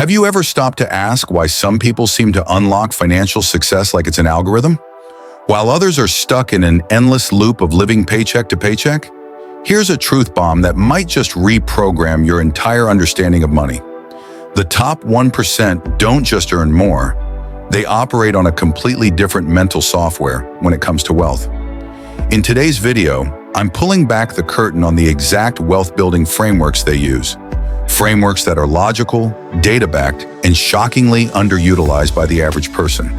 Have you ever stopped to ask why some people seem to unlock financial success like it's an algorithm, while others are stuck in an endless loop of living paycheck to paycheck? Here's a truth bomb that might just reprogram your entire understanding of money. The top 1% don't just earn more, they operate on a completely different mental software when it comes to wealth. In today's video, I'm pulling back the curtain on the exact wealth-building frameworks they use. Frameworks that are logical, data-backed, and shockingly underutilized by the average person.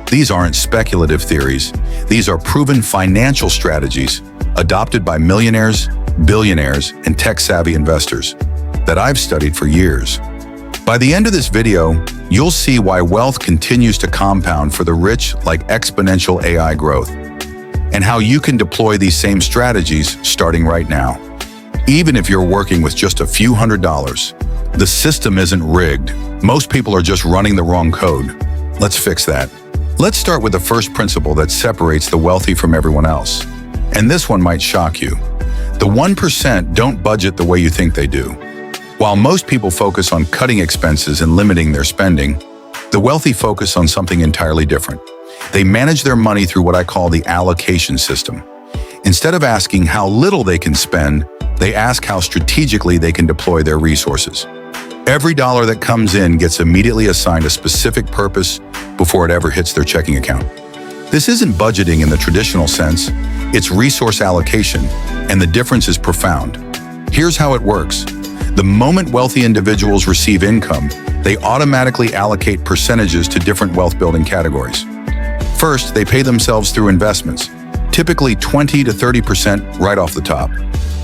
These aren't speculative theories. These are proven financial strategies adopted by millionaires, billionaires, and tech-savvy investors that I've studied for years. By the end of this video, you'll see why wealth continues to compound for the rich like exponential AI growth, and how you can deploy these same strategies starting right now. Even if you're working with just a few $100s, the system isn't rigged. Most people are just running the wrong code. Let's fix that. Let's start with the first principle that separates the wealthy from everyone else. And this one might shock you. The 1% don't budget the way you think they do. While most people focus on cutting expenses and limiting their spending, the wealthy focus on something entirely different. They manage their money through what I call the allocation system. Instead of asking how little they can spend, they ask how strategically they can deploy their resources. Every dollar that comes in gets immediately assigned a specific purpose before it ever hits their checking account. This isn't budgeting in the traditional sense, it's resource allocation, and the difference is profound. Here's how it works. The moment wealthy individuals receive income, they automatically allocate percentages to different wealth-building categories. First, they pay themselves through investments, typically 20 to 30% right off the top.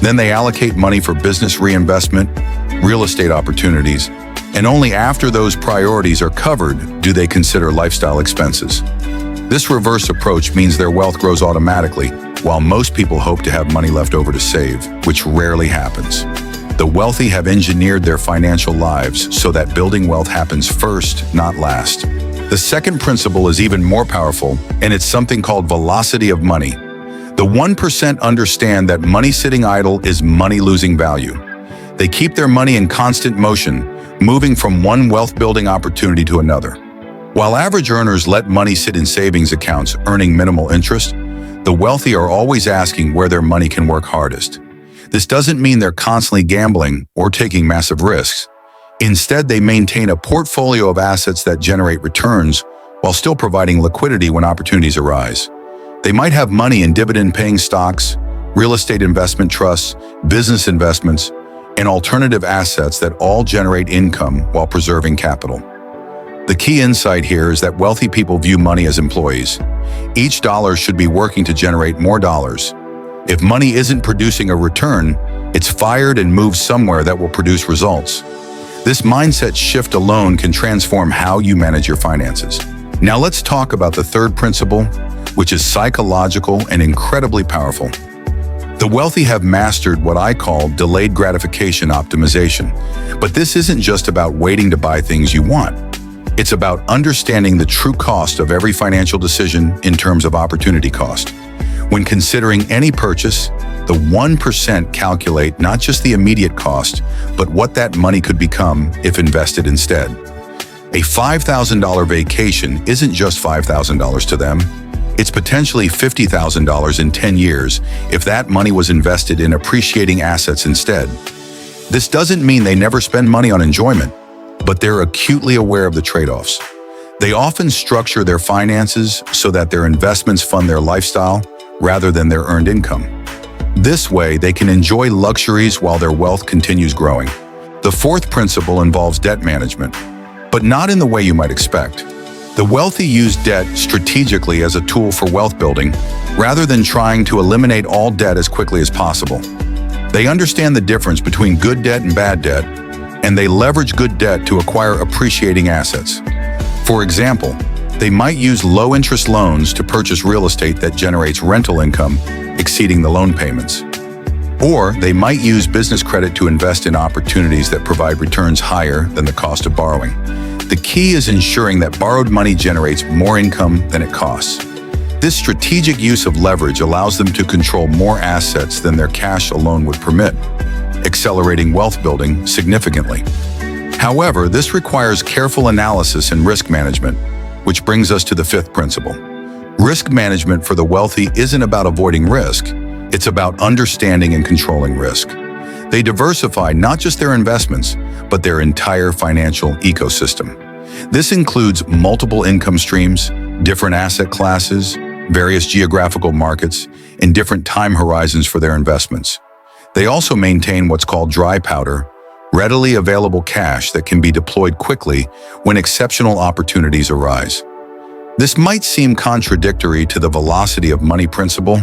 Then they allocate money for business reinvestment, real estate opportunities, and only after those priorities are covered do they consider lifestyle expenses. This reverse approach means their wealth grows automatically, while most people hope to have money left over to save, which rarely happens. The wealthy have engineered their financial lives so that building wealth happens first, not last. The second principle is even more powerful, and it's something called velocity of money. The 1% understand that money sitting idle is money losing value. They keep their money in constant motion, moving from one wealth-building opportunity to another. While average earners let money sit in savings accounts earning minimal interest, the wealthy are always asking where their money can work hardest. This doesn't mean they're constantly gambling or taking massive risks. Instead, they maintain a portfolio of assets that generate returns while still providing liquidity when opportunities arise. They might have money in dividend-paying stocks, real estate investment trusts, business investments, and alternative assets that all generate income while preserving capital. The key insight here is that wealthy people view money as employees. Each dollar should be working to generate more dollars. If money isn't producing a return, it's fired and moved somewhere that will produce results. This mindset shift alone can transform how you manage your finances. Now let's talk about the third principle, which is psychological and incredibly powerful. The wealthy have mastered what I call delayed gratification optimization. But this isn't just about waiting to buy things you want. It's about understanding the true cost of every financial decision in terms of opportunity cost. When considering any purchase, the 1% calculate not just the immediate cost, but what that money could become if invested instead. A $5,000 vacation isn't just $5,000 to them. It's potentially $50,000 in 10 years if that money was invested in appreciating assets instead. This doesn't mean they never spend money on enjoyment, but they're acutely aware of the trade-offs. They often structure their finances so that their investments fund their lifestyle rather than their earned income. This way, they can enjoy luxuries while their wealth continues growing. The fourth principle involves debt management, but not in the way you might expect. The wealthy use debt strategically as a tool for wealth building, rather than trying to eliminate all debt as quickly as possible. They understand the difference between good debt and bad debt, and they leverage good debt to acquire appreciating assets. For example, they might use low-interest loans to purchase real estate that generates rental income exceeding the loan payments. Or they might use business credit to invest in opportunities that provide returns higher than the cost of borrowing. The key is ensuring that borrowed money generates more income than it costs. This strategic use of leverage allows them to control more assets than their cash alone would permit, accelerating wealth building significantly. However, this requires careful analysis and risk management, which brings us to the fifth principle. Risk management for the wealthy isn't about avoiding risk, it's about understanding and controlling risk. They diversify not just their investments, but their entire financial ecosystem. This includes multiple income streams, different asset classes, various geographical markets, and different time horizons for their investments. They also maintain what's called dry powder, readily available cash that can be deployed quickly when exceptional opportunities arise. This might seem contradictory to the velocity of money principle,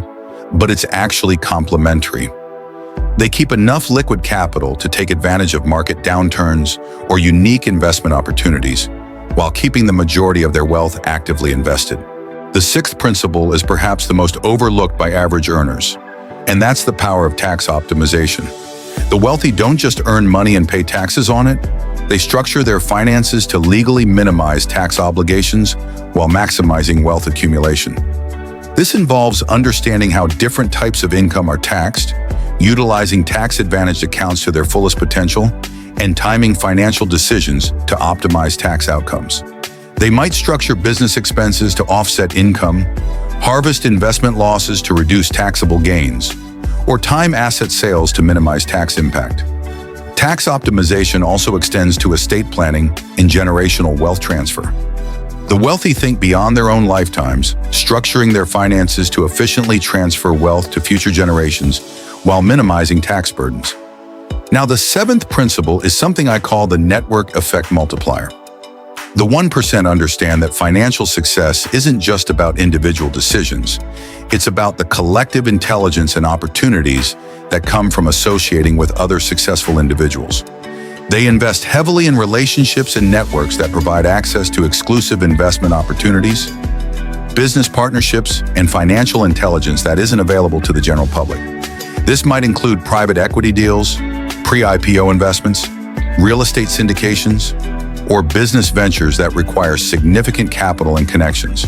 but it's actually complementary. They keep enough liquid capital to take advantage of market downturns or unique investment opportunities, while keeping the majority of their wealth actively invested. The sixth principle is perhaps the most overlooked by average earners, and that's the power of tax optimization. The wealthy don't just earn money and pay taxes on it, they structure their finances to legally minimize tax obligations while maximizing wealth accumulation. This involves understanding how different types of income are taxed, utilizing tax-advantaged accounts to their fullest potential, and timing financial decisions to optimize tax outcomes. They might structure business expenses to offset income, harvest investment losses to reduce taxable gains, or time asset sales to minimize tax impact. Tax optimization also extends to estate planning and generational wealth transfer. The wealthy think beyond their own lifetimes, structuring their finances to efficiently transfer wealth to future generations while minimizing tax burdens. Now, the seventh principle is something I call the network effect multiplier. The 1% understand that financial success isn't just about individual decisions. It's about the collective intelligence and opportunities that come from associating with other successful individuals. They invest heavily in relationships and networks that provide access to exclusive investment opportunities, business partnerships, and financial intelligence that isn't available to the general public. This might include private equity deals, pre-IPO investments, real estate syndications, or business ventures that require significant capital and connections.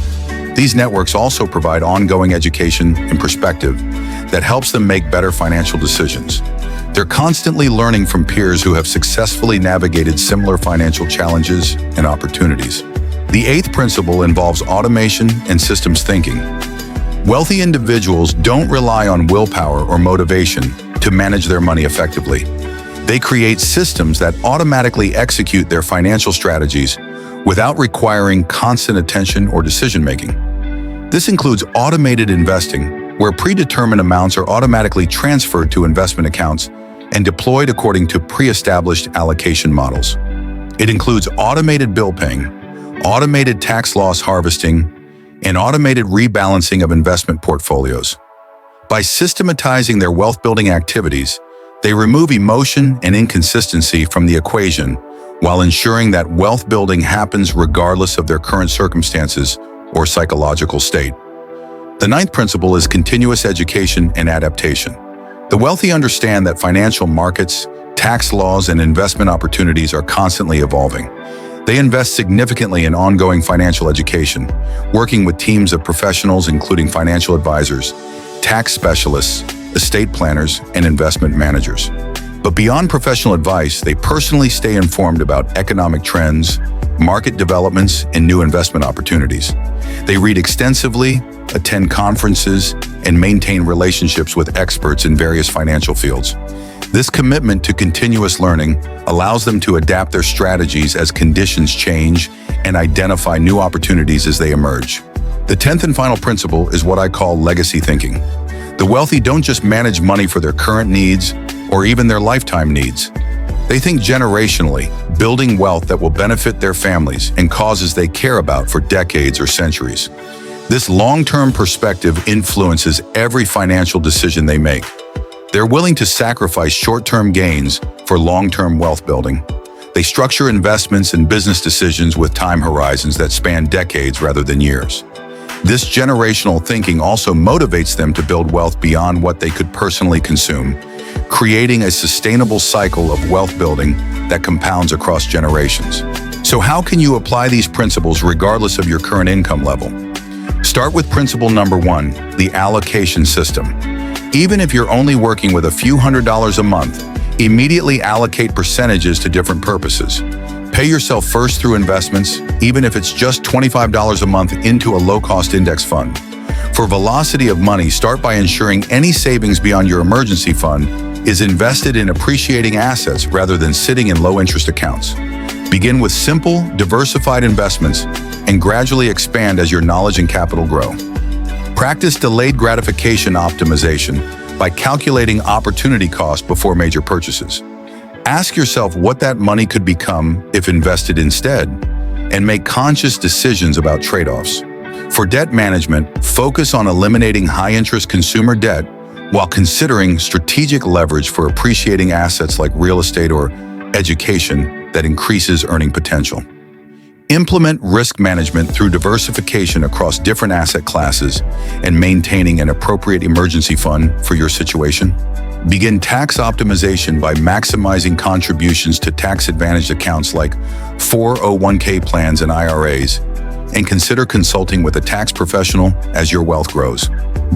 These networks also provide ongoing education and perspective that helps them make better financial decisions. They're constantly learning from peers who have successfully navigated similar financial challenges and opportunities. The eighth principle involves automation and systems thinking. Wealthy individuals don't rely on willpower or motivation to manage their money effectively. They create systems that automatically execute their financial strategies without requiring constant attention or decision-making. This includes automated investing, where predetermined amounts are automatically transferred to investment accounts and deployed according to pre-established allocation models. It includes automated bill paying, automated tax loss harvesting, and automated rebalancing of investment portfolios. By systematizing their wealth-building activities, they remove emotion and inconsistency from the equation while ensuring that wealth building happens regardless of their current circumstances or psychological state. The ninth principle is continuous education and adaptation. The wealthy understand that financial markets, tax laws, and investment opportunities are constantly evolving. They invest significantly in ongoing financial education, working with teams of professionals including financial advisors, tax specialists, estate planners, and investment managers. But beyond professional advice, they personally stay informed about economic trends, market developments, and new investment opportunities. They read extensively, attend conferences, and maintain relationships with experts in various financial fields. This commitment to continuous learning allows them to adapt their strategies as conditions change and identify new opportunities as they emerge. The 10th and final principle is what I call legacy thinking. The wealthy don't just manage money for their current needs or even their lifetime needs. They think generationally, building wealth that will benefit their families and causes they care about for decades or centuries. This long-term perspective influences every financial decision they make. They're willing to sacrifice short-term gains for long-term wealth building. They structure investments and business decisions with time horizons that span decades rather than years. This generational thinking also motivates them to build wealth beyond what they could personally consume, creating a sustainable cycle of wealth building that compounds across generations. So how can you apply these principles regardless of your current income level? Start with principle number 1, the allocation system. Even if you're only working with a few $100s a month, immediately allocate percentages to different purposes. Pay yourself first through investments, even if it's just $25 a month into a low-cost index fund. For velocity of money, start by ensuring any savings beyond your emergency fund is invested in appreciating assets rather than sitting in low-interest accounts. Begin with simple, diversified investments and gradually expand as your knowledge and capital grow. Practice delayed gratification optimization by calculating opportunity cost before major purchases. Ask yourself what that money could become if invested instead, and make conscious decisions about trade-offs. For debt management, focus on eliminating high-interest consumer debt while considering strategic leverage for appreciating assets like real estate or education that increases earning potential. Implement risk management through diversification across different asset classes and maintaining an appropriate emergency fund for your situation. Begin tax optimization by maximizing contributions to tax-advantaged accounts like 401k plans and IRAs, and consider consulting with a tax professional as your wealth grows.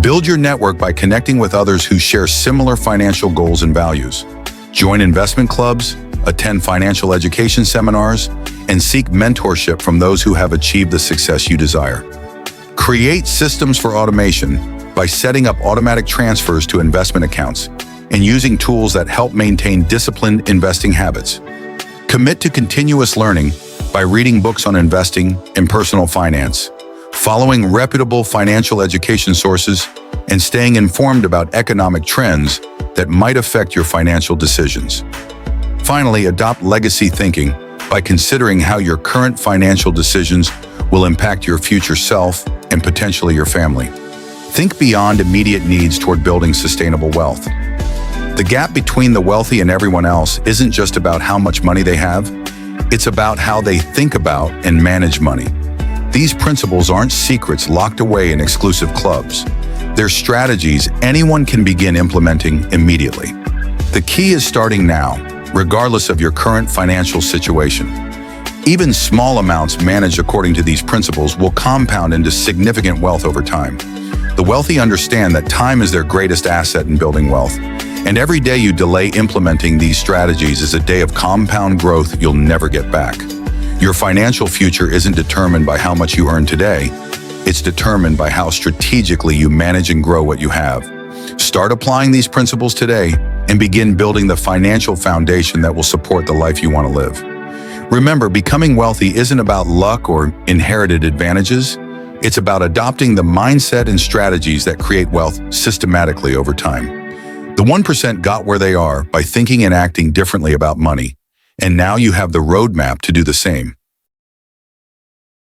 Build your network by connecting with others who share similar financial goals and values. Join investment clubs, attend financial education seminars, and seek mentorship from those who have achieved the success you desire. Create systems for automation by setting up automatic transfers to investment accounts and using tools that help maintain disciplined investing habits. Commit to continuous learning by reading books on investing and personal finance, following reputable financial education sources, and staying informed about economic trends that might affect your financial decisions. Finally, adopt legacy thinking by considering how your current financial decisions will impact your future self and potentially your family. Think beyond immediate needs toward building sustainable wealth. The gap between the wealthy and everyone else isn't just about how much money they have, it's about how they think about and manage money. These principles aren't secrets locked away in exclusive clubs. They're strategies anyone can begin implementing immediately. The key is starting now, regardless of your current financial situation. Even small amounts managed according to these principles will compound into significant wealth over time. The wealthy understand that time is their greatest asset in building wealth, and every day you delay implementing these strategies is a day of compound growth you'll never get back. Your financial future isn't determined by how much you earn today, it's determined by how strategically you manage and grow what you have. Start applying these principles today and begin building the financial foundation that will support the life you want to live. Remember, becoming wealthy isn't about luck or inherited advantages. It's about adopting the mindset and strategies that create wealth systematically over time. The 1% got where they are by thinking and acting differently about money, and now you have the roadmap to do the same.